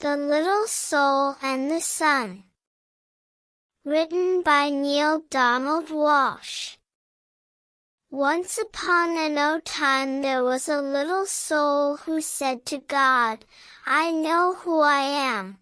The Little Soul and the Sun. Written by Neale Donald Walsch. Once upon a time there was a little soul who said to God, "I know who I am."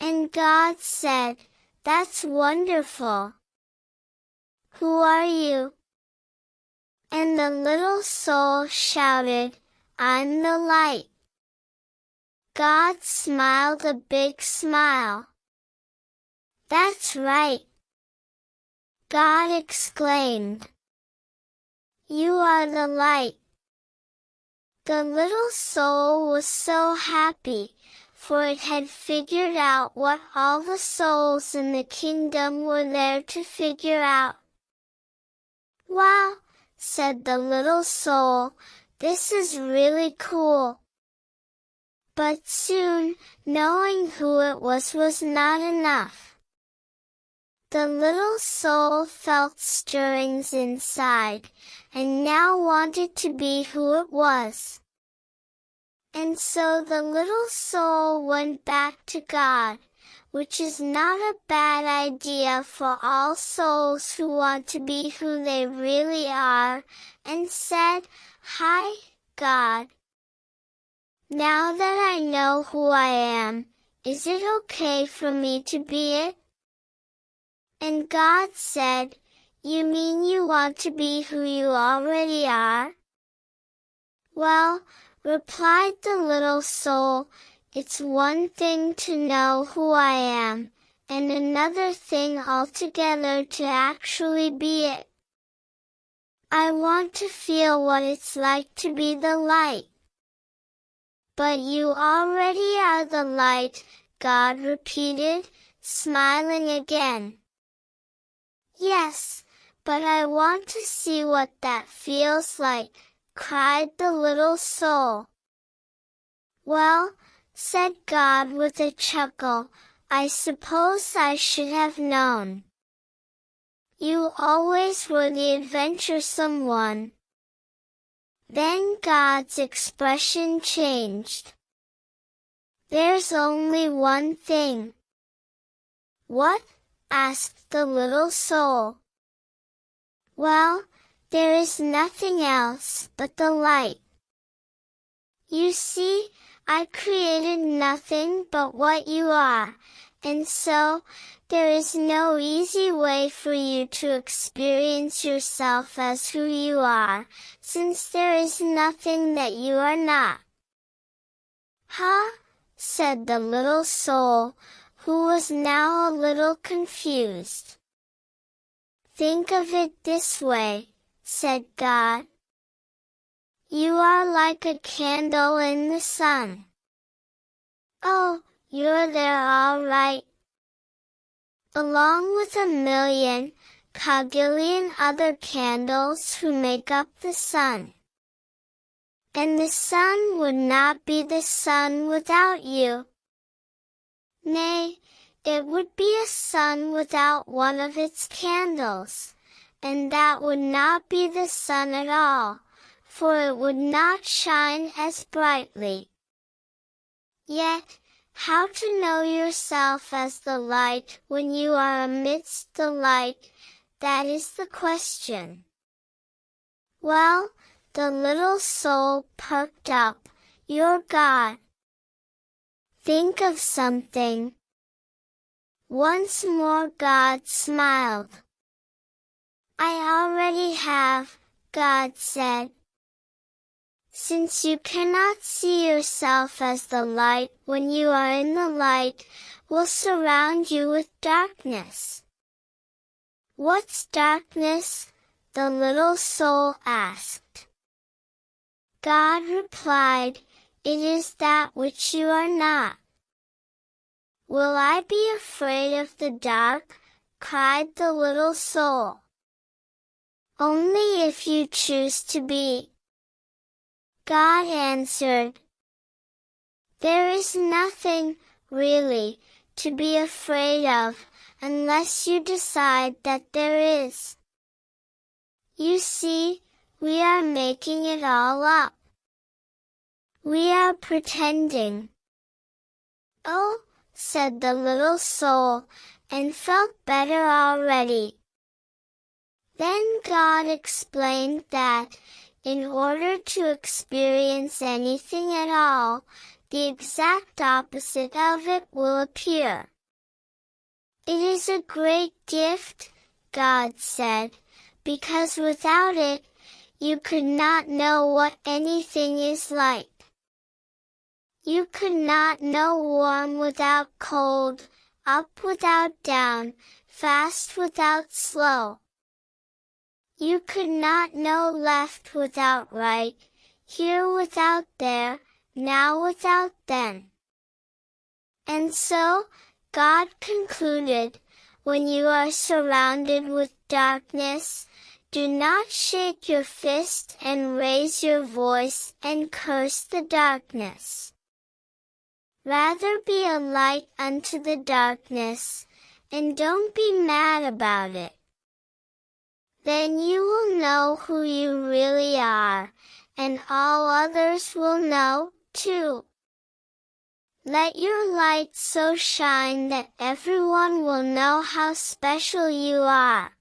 And God said, "That's wonderful. Who are you?" And the little soul shouted, "I'm the light." God smiled a big smile. "That's right," God exclaimed. "You are the light." The little soul was so happy, for it had figured out what all the souls in the kingdom were there to figure out. "Wow," said the little soul, "this is really cool." But soon, knowing who it was not enough. The little soul felt stirrings inside, and now wanted to be who it was. And so the little soul went back to God, which is not a bad idea for all souls who want to be who they really are, and said, "Hi, God. Now that I know who I am, is it okay for me to be it?" And God said, "You mean you want to be who you already are?" "Well," replied the little soul, "it's one thing to know who I am, and another thing altogether to actually be it. I want to feel what it's like to be the light." "But you already are the light," God repeated, smiling again. "Yes, but I want to see what that feels like," cried the little soul. "Well," said God with a chuckle, "I suppose I should have known. You always were the adventuresome one." Then God's expression changed. "There's only one thing." "What?" asked the little soul. "Well, there is nothing else but the light. You see, I created nothing but what you are, and so, there is no easy way for you to experience yourself as who you are, since there is nothing that you are not." "Huh?" said the little soul, who was now a little confused. "Think of it this way," said God. "You are like a candle in the sun." "Oh, you're there all right." "Along with a million, cogillion other candles who make up the sun. And the sun would not be the sun without you. Nay, it would be a sun without one of its candles, and that would not be the sun at all, for it would not shine as brightly. Yet, how to know yourself as the light when you are amidst the light, that is the question." "Well," the little soul perked up, "you're God. Think of something." Once more God smiled. "I already have," God said. "Since you cannot see yourself as the light when you are in the light, we'll surround you with darkness." "What's darkness?" the little soul asked. God replied, "It is that which you are not." "Will I be afraid of the dark?" cried the little soul. "Only if you choose to be." God answered, "There is nothing, really, to be afraid of, unless you decide that there is. You see, we are making it all up. We are pretending. Oh, said the little soul, and felt better already. Then God explained that, in order to experience anything at all, the exact opposite of it will appear. It is a great gift, God said, because without it, you could not know what anything is like. You could not know warm without cold, up without down, fast without slow. You could not know left without right, here without there, now without then. And so, God concluded, when you are surrounded with darkness, do not shake your fist and raise your voice and curse the darkness. Rather be a light unto the darkness, and don't be mad about it. Then you will know who you really are, and all others will know, too. Let your light so shine that everyone will know how special you are.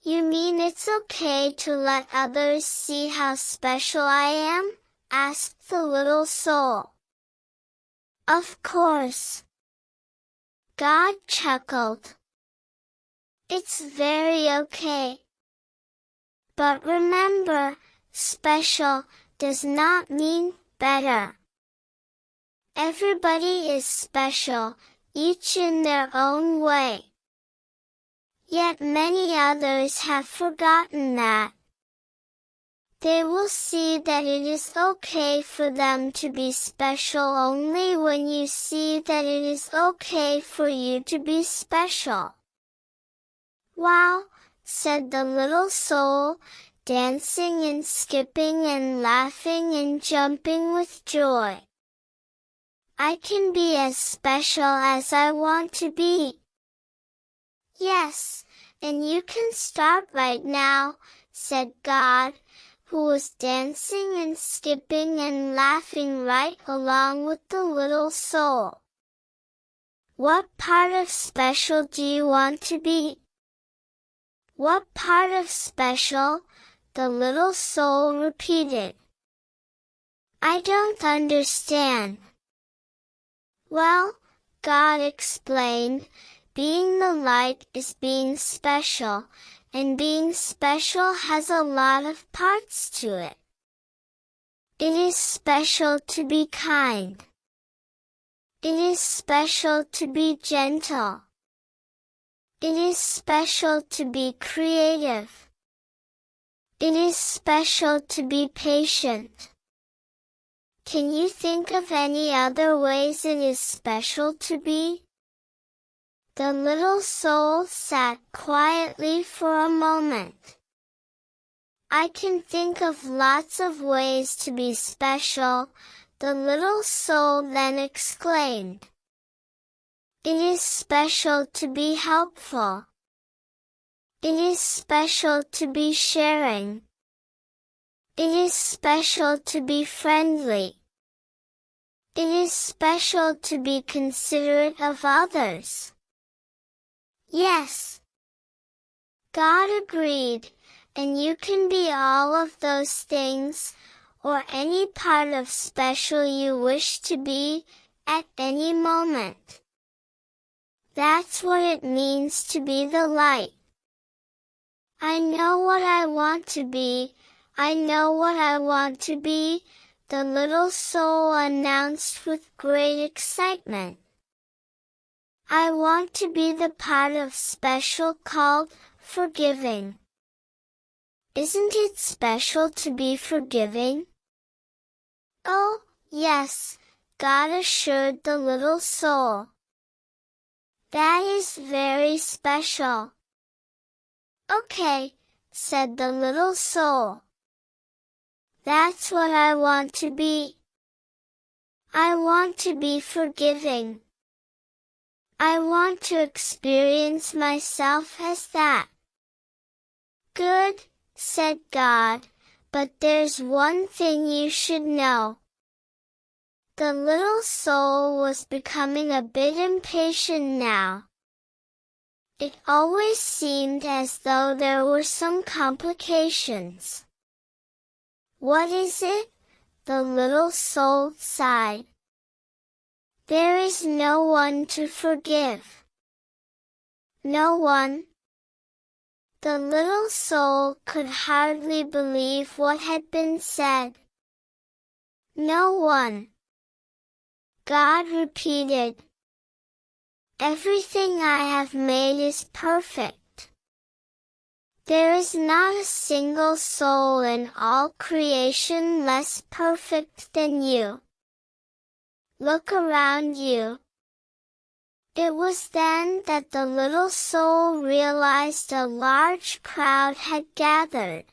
You mean it's okay to let others see how special I am? Asked the little soul. Of course. God chuckled. It's very okay. But remember, special does not mean better. Everybody is special, each in their own way. Yet many others have forgotten that. They will see that it is okay for them to be special only when you see that it is okay for you to be special. Wow, said the little soul, dancing and skipping and laughing and jumping with joy. I can be as special as I want to be. Yes, and you can start right now, said God, who was dancing and skipping and laughing right along with the little soul. What part of special do you want to be? What part of special? The little soul repeated. I don't understand. Well, God explained, being the light is being special, and being special has a lot of parts to it. It is special to be kind. It is special to be gentle. It is special to be creative. It is special to be patient. Can you think of any other ways it is special to be? The little soul sat quietly for a moment. I can think of lots of ways to be special, the little soul then exclaimed. It is special to be helpful. It is special to be sharing. It is special to be friendly. It is special to be considerate of others. Yes. God agreed, and you can be all of those things, or any part of special you wish to be, at any moment. That's what it means to be the light. I know what I want to be. I know what I want to be, the little soul announced with great excitement. I want to be the part of special called forgiving. Isn't it special to be forgiving? Oh, yes, God assured the little soul. That is very special. Okay, said the little soul. That's what I want to be. I want to be forgiving. I want to experience myself as that. Good, said God, but there's one thing you should know. The little soul was becoming a bit impatient now. It always seemed as though there were some complications. What is it? The little soul sighed. There is no one to forgive. No one. The little soul could hardly believe what had been said. No one. God repeated. Everything I have made is perfect. There is not a single soul in all creation less perfect than you. Look around you. It was then that the little soul realized a large crowd had gathered.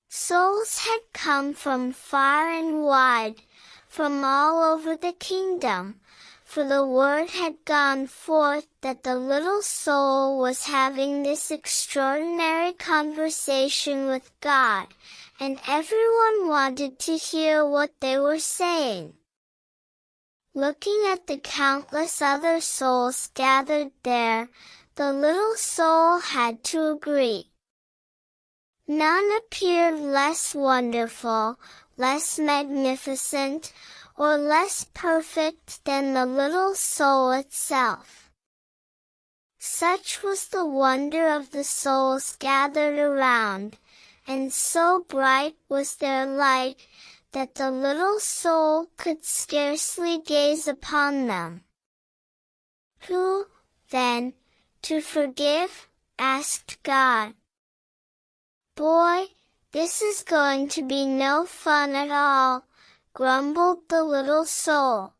Souls had come from far and wide, from all over the kingdom, for the word had gone forth that the little soul was having this extraordinary conversation with God, and everyone wanted to hear what they were saying. Looking at the countless other souls gathered there, the little soul had to agree. None appeared less wonderful, less magnificent, or less perfect than the little soul itself. Such was the wonder of the souls gathered around, and so bright was their light, that the little soul could scarcely gaze upon them. Who, then, to forgive? Asked God. Boy, this is going to be no fun at all, grumbled the little soul.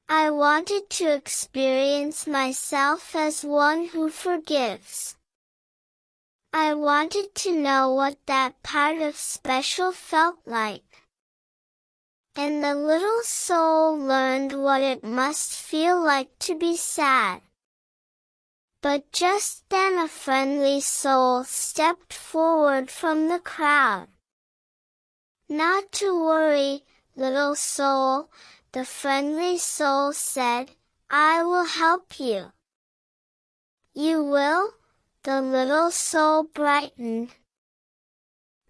I wanted to experience myself as one who forgives. I wanted to know what that part of special felt like. And the little soul learned what it must feel like to be sad. But just then a friendly soul stepped forward from the crowd. Not to worry, little soul, the friendly soul said, I will help you. You will? The little soul brightened.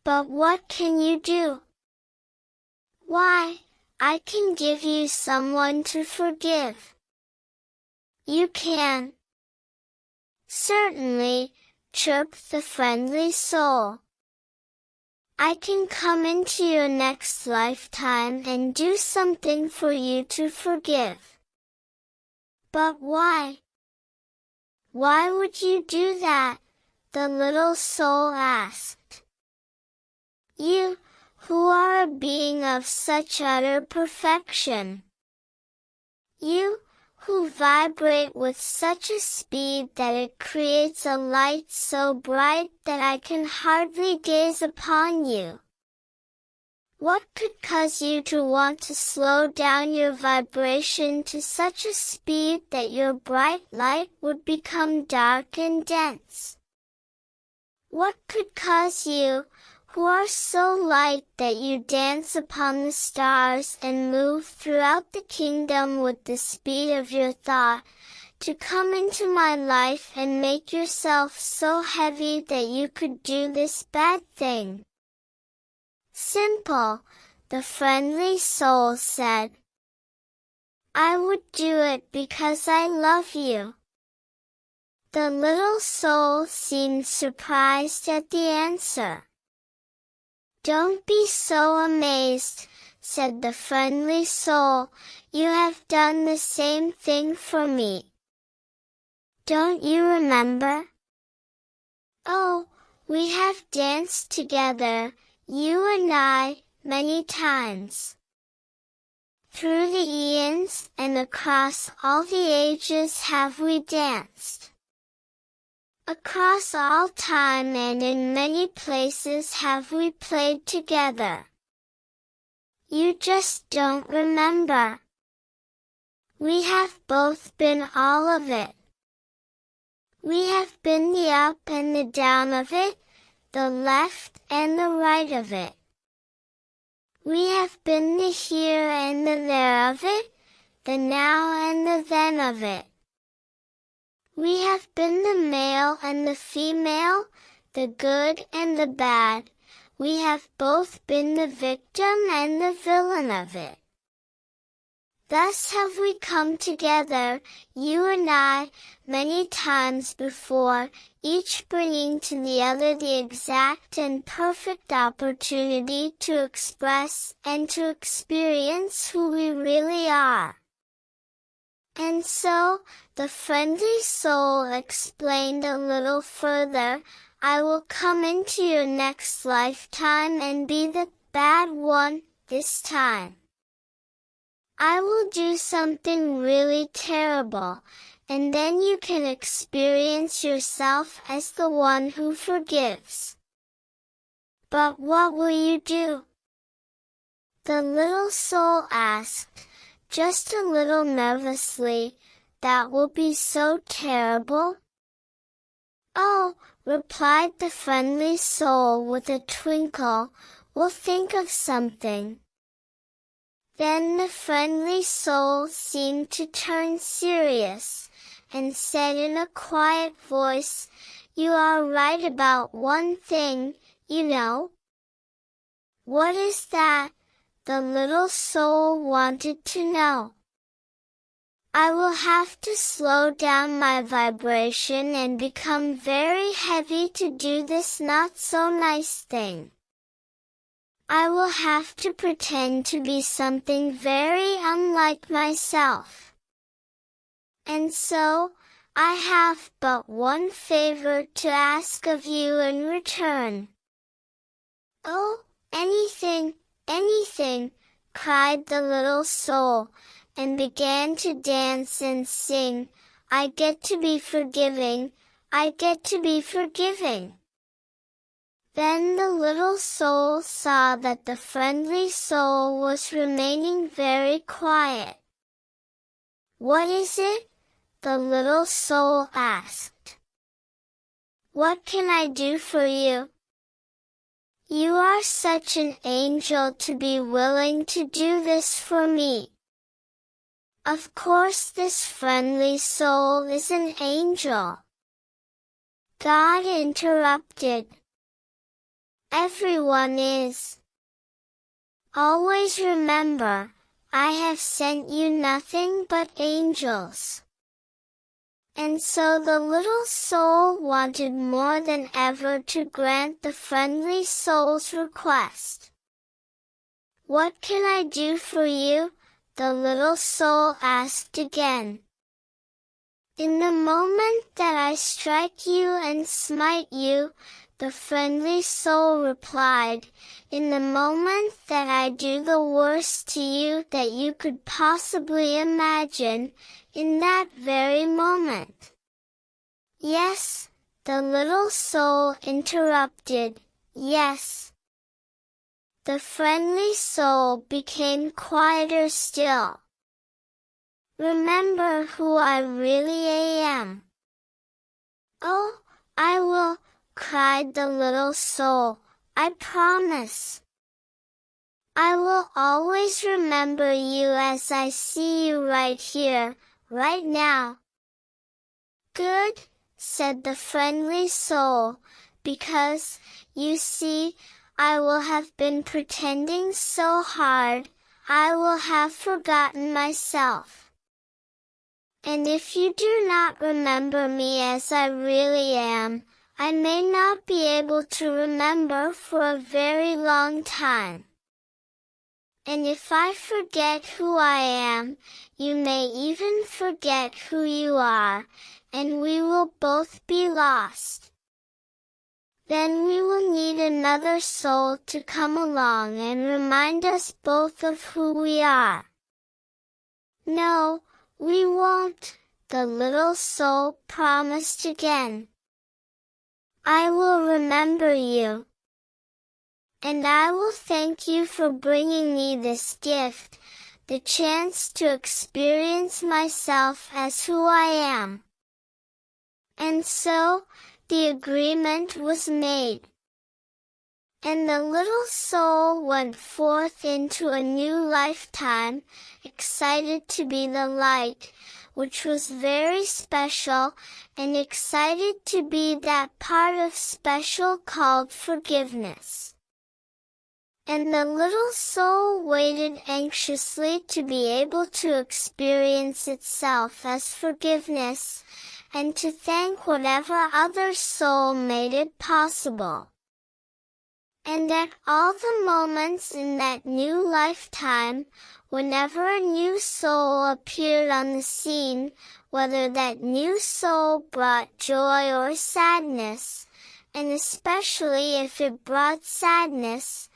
But what can you do? Why, I can give you someone to forgive. You can. Certainly, chirped the friendly soul. I can come into your next lifetime and do something for you to forgive. But why? Why would you do that? The little soul asked. You, who are a being of such utter perfection. You, who vibrate with such a speed that it creates a light so bright that I can hardly gaze upon you. What could cause you to want to slow down your vibration to such a speed that your bright light would become dark and dense? What could cause you, who are so light that you dance upon the stars and move throughout the kingdom with the speed of your thought, to come into my life and make yourself so heavy that you could do this bad thing? Simple, the friendly soul said. I would do it because I love you. The little soul seemed surprised at the answer. Don't be so amazed, said the friendly soul, you have done the same thing for me. Don't you remember? Oh, we have danced together, you and I, many times. Through the eons and across all the ages have we danced. Across all time and in many places have we played together. You just don't remember. We have both been all of it. We have been the up and the down of it, the left and the right of it. We have been the here and the there of it, the now and the then of it. We have been the male and the female, the good and the bad. We have both been the victim and the villain of it. Thus have we come together, you and I, many times before, each bringing to the other the exact and perfect opportunity to express and to experience who we really are. And so, the friendly soul explained a little further, I will come into your next lifetime and be the bad one, this time. I will do something really terrible, and then you can experience yourself as the one who forgives. But what will you do? The little soul asked, just a little nervously, that will be so terrible? Oh, replied the friendly soul with a twinkle, we'll think of something. Then the friendly soul seemed to turn serious, and said in a quiet voice, you are right about one thing, you know. What is that? The little soul wanted to know. I will have to slow down my vibration and become very heavy to do this not so nice thing. I will have to pretend to be something very unlike myself. And so, I have but one favor to ask of you in return. Oh, anything, anything, cried the little soul, and began to dance and sing, I get to be forgiving, I get to be forgiving. Then the little soul saw that the friendly soul was remaining very quiet. What is it? The little soul asked. What can I do for you? You are such an angel to be willing to do this for me. Of course this friendly soul is an angel. God interrupted. Everyone is. Always remember, I have sent you nothing but angels. And so the little soul wanted more than ever to grant the friendly soul's request. What can I do for you? The little soul asked again. In the moment that I strike you and smite you, the friendly soul replied, in the moment that I do the worst to you that you could possibly imagine, in that very moment. Yes, the little soul interrupted, yes. The friendly soul became quieter still. Remember who I really am. Oh, I will, cried the little soul, I promise. I will always remember you as I see you right here, right now. Good, said the friendly soul, because, you see, I will have been pretending so hard, I will have forgotten myself. And if you do not remember me as I really am, I may not be able to remember for a very long time. And if I forget who I am, you may even forget who you are, and we will both be lost. Then we will need another soul to come along and remind us both of who we are. No, we won't, the little soul promised again. I will remember you. And I will thank you for bringing me this gift, the chance to experience myself as who I am. And so, the agreement was made. And the little soul went forth into a new lifetime, excited to be the light, which was very special, and excited to be that part of special called forgiveness. And the little soul waited anxiously to be able to experience itself as forgiveness, and to thank whatever other soul made it possible. And at all the moments in that new lifetime, whenever a new soul appeared on the scene, whether that new soul brought joy or sadness, and especially if it brought sadness,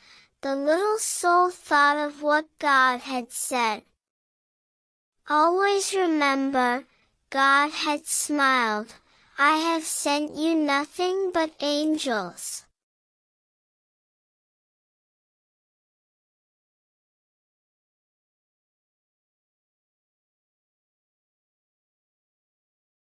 the little soul thought of what God had said. Always remember, God had smiled, I have sent you nothing but angels.